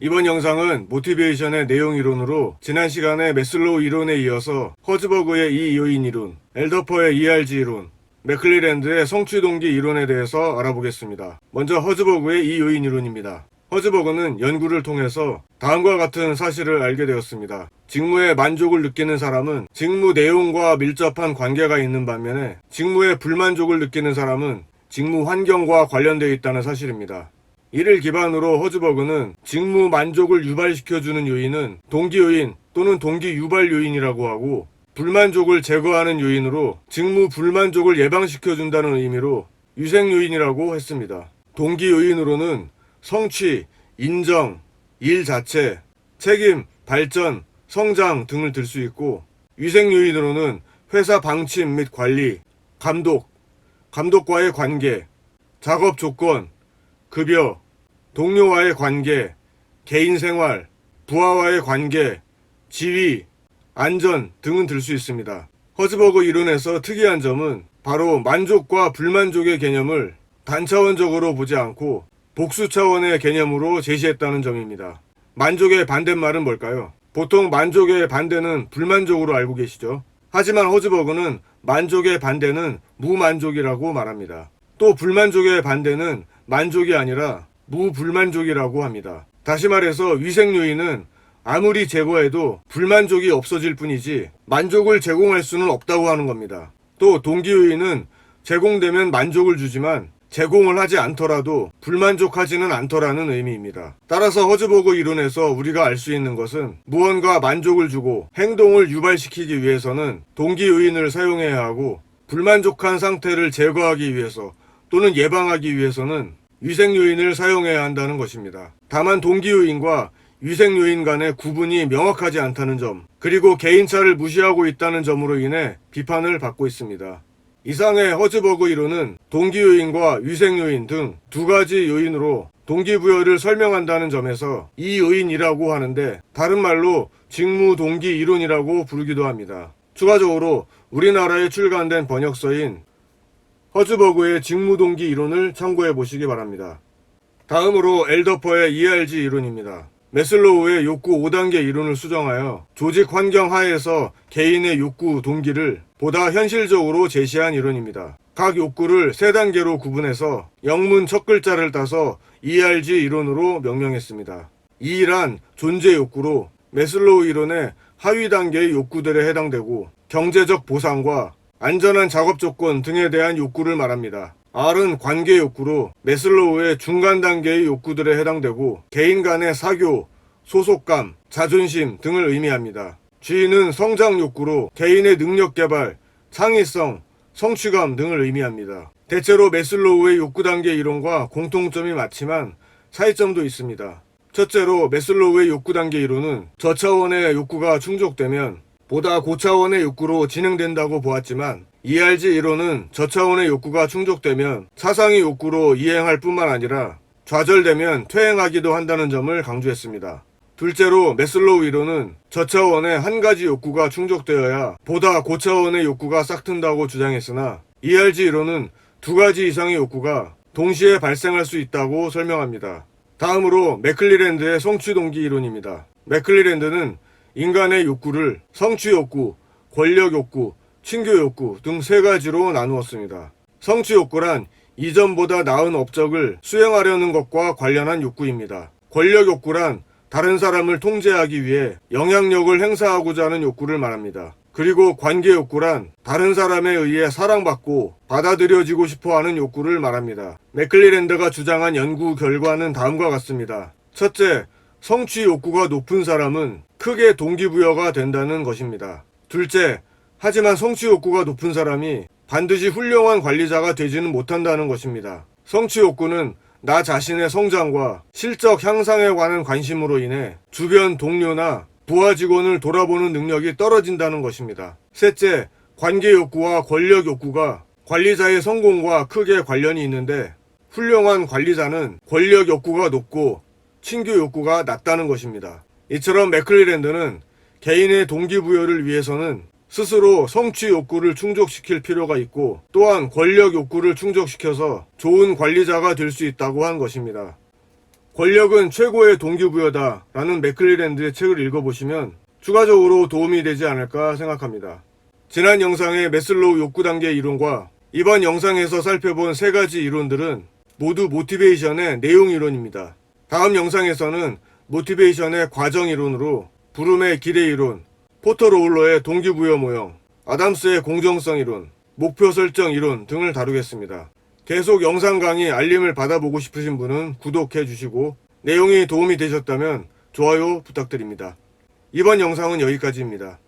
이번 영상은 모티베이션의 내용 이론으로 지난 시간에 매슬로우 이론에 이어서 허즈버그의 이 요인 이론, 엘더퍼의 ERG 이론, 맥클리랜드의 성취 동기 이론에 대해서 알아보겠습니다. 먼저 허즈버그의 이 요인 이론입니다. 허즈버그는 연구를 통해서 다음과 같은 사실을 알게 되었습니다. 직무에 만족을 느끼는 사람은 직무 내용과 밀접한 관계가 있는 반면에 직무에 불만족을 느끼는 사람은 직무 환경과 관련되어 있다는 사실입니다. 이를 기반으로 허즈버그는 직무 만족을 유발시켜주는 요인은 동기 요인 또는 동기 유발 요인이라고 하고, 불만족을 제거하는 요인으로 직무 불만족을 예방시켜준다는 의미로 유생 요인이라고 했습니다. 동기 요인으로는 성취, 인정, 일 자체, 책임, 발전, 성장 등을 들 수 있고, 위생 요인으로는 회사 방침 및 관리, 감독, 감독과의 관계, 작업 조건, 급여, 동료와의 관계, 개인 생활, 부하와의 관계, 지위, 안전 등은 들 수 있습니다. 허즈버그 이론에서 특이한 점은 바로 만족과 불만족의 개념을 단차원적으로 보지 않고 복수 차원의 개념으로 제시했다는 점입니다. 만족의 반대말은 뭘까요? 보통 만족의 반대는 불만족으로 알고 계시죠? 하지만 허즈버그는 만족의 반대는 무만족이라고 말합니다. 또 불만족의 반대는 만족이 아니라 무불만족이라고 합니다. 다시 말해서 위생 요인은 아무리 제거해도 불만족이 없어질 뿐이지 만족을 제공할 수는 없다고 하는 겁니다. 또 동기 요인은 제공되면 만족을 주지만 제공을 하지 않더라도 불만족하지는 않더라는 의미입니다. 따라서 허즈버그 이론에서 우리가 알 수 있는 것은 무언가 만족을 주고 행동을 유발시키기 위해서는 동기 요인을 사용해야 하고, 불만족한 상태를 제거하기 위해서 또는 예방하기 위해서는 위생 요인을 사용해야 한다는 것입니다. 다만 동기 요인과 위생 요인 간의 구분이 명확하지 않다는 점, 그리고 개인차를 무시하고 있다는 점으로 인해 비판을 받고 있습니다. 이상의 허즈버그 이론은 동기 요인과 위생 요인 등 두 가지 요인으로 동기부여를 설명한다는 점에서 이 요인이라고 하는데, 다른 말로 직무 동기 이론이라고 부르기도 합니다. 추가적으로 우리나라에 출간된 번역서인 허즈버그의 직무 동기 이론을 참고해 보시기 바랍니다. 다음으로 엘더퍼의 ERG 이론입니다. 매슬로우의 욕구 5단계 이론을 수정하여 조직 환경 하에서 개인의 욕구 동기를 보다 현실적으로 제시한 이론입니다. 각 욕구를 3단계로 구분해서 영문 첫 글자를 따서 ERG 이론으로 명명했습니다. E란 존재 욕구로 매슬로우 이론의 하위 단계의 욕구들에 해당되고, 경제적 보상과 안전한 작업 조건 등에 대한 욕구를 말합니다. R은 관계 욕구로 매슬로우의 중간 단계의 욕구들에 해당되고, 개인 간의 사교, 소속감, 자존심 등을 의미합니다. G는 성장 욕구로 개인의 능력 개발, 창의성, 성취감 등을 의미합니다. 대체로 매슬로우의 욕구 단계 이론과 공통점이 많지만 차이점도 있습니다. 첫째로 매슬로우의 욕구 단계 이론은 저차원의 욕구가 충족되면 보다 고차원의 욕구로 진행된다고 보았지만, ERG 이론은 저차원의 욕구가 충족되면 차상위 욕구로 이행할 뿐만 아니라 좌절되면 퇴행하기도 한다는 점을 강조했습니다. 둘째로 매슬로우 이론은 저차원의 한 가지 욕구가 충족되어야 보다 고차원의 욕구가 싹튼다고 주장했으나, ERG 이론은 두 가지 이상의 욕구가 동시에 발생할 수 있다고 설명합니다. 다음으로 맥클리랜드의 성취 동기 이론입니다. 맥클리랜드는 인간의 욕구를 성취 욕구, 권력 욕구, 친교 욕구 등 3가지로 나누었습니다. 성취 욕구란 이전보다 나은 업적을 수행하려는 것과 관련한 욕구입니다. 권력 욕구란 다른 사람을 통제하기 위해 영향력을 행사하고자 하는 욕구를 말합니다. 그리고 관계 욕구란 다른 사람에 의해 사랑받고 받아들여지고 싶어하는 욕구를 말합니다. 맥클리랜드가 주장한 연구 결과는 다음과 같습니다. 첫째, 성취 욕구가 높은 사람은 크게 동기부여가 된다는 것입니다. 둘째, 하지만 성취 욕구가 높은 사람이 반드시 훌륭한 관리자가 되지는 못한다는 것입니다. 성취 욕구는 나 자신의 성장과 실적 향상에 관한 관심으로 인해 주변 동료나 부하 직원을 돌아보는 능력이 떨어진다는 것입니다. 셋째, 관계 욕구와 권력 욕구가 관리자의 성공과 크게 관련이 있는데, 훌륭한 관리자는 권력 욕구가 높고 친교 욕구가 낮다는 것입니다. 이처럼 맥클리랜드는 개인의 동기부여를 위해서는 스스로 성취 욕구를 충족시킬 필요가 있고, 또한 권력 욕구를 충족시켜서 좋은 관리자가 될 수 있다고 한 것입니다. 권력은 최고의 동기부여다 라는 맥클리랜드의 책을 읽어보시면 추가적으로 도움이 되지 않을까 생각합니다. 지난 영상의 매슬로우 욕구 단계 이론과 이번 영상에서 살펴본 세 가지 이론들은 모두 모티베이션의 내용 이론입니다. 다음 영상에서는 모티베이션의 과정 이론으로 브룸의 기대 이론, 포터 로울러의 동기부여 모형, 아담스의 공정성 이론, 목표 설정 이론 등을 다루겠습니다. 계속 영상 강의 알림을 받아보고 싶으신 분은 구독해 주시고 내용이 도움이 되셨다면 좋아요 부탁드립니다. 이번 영상은 여기까지입니다.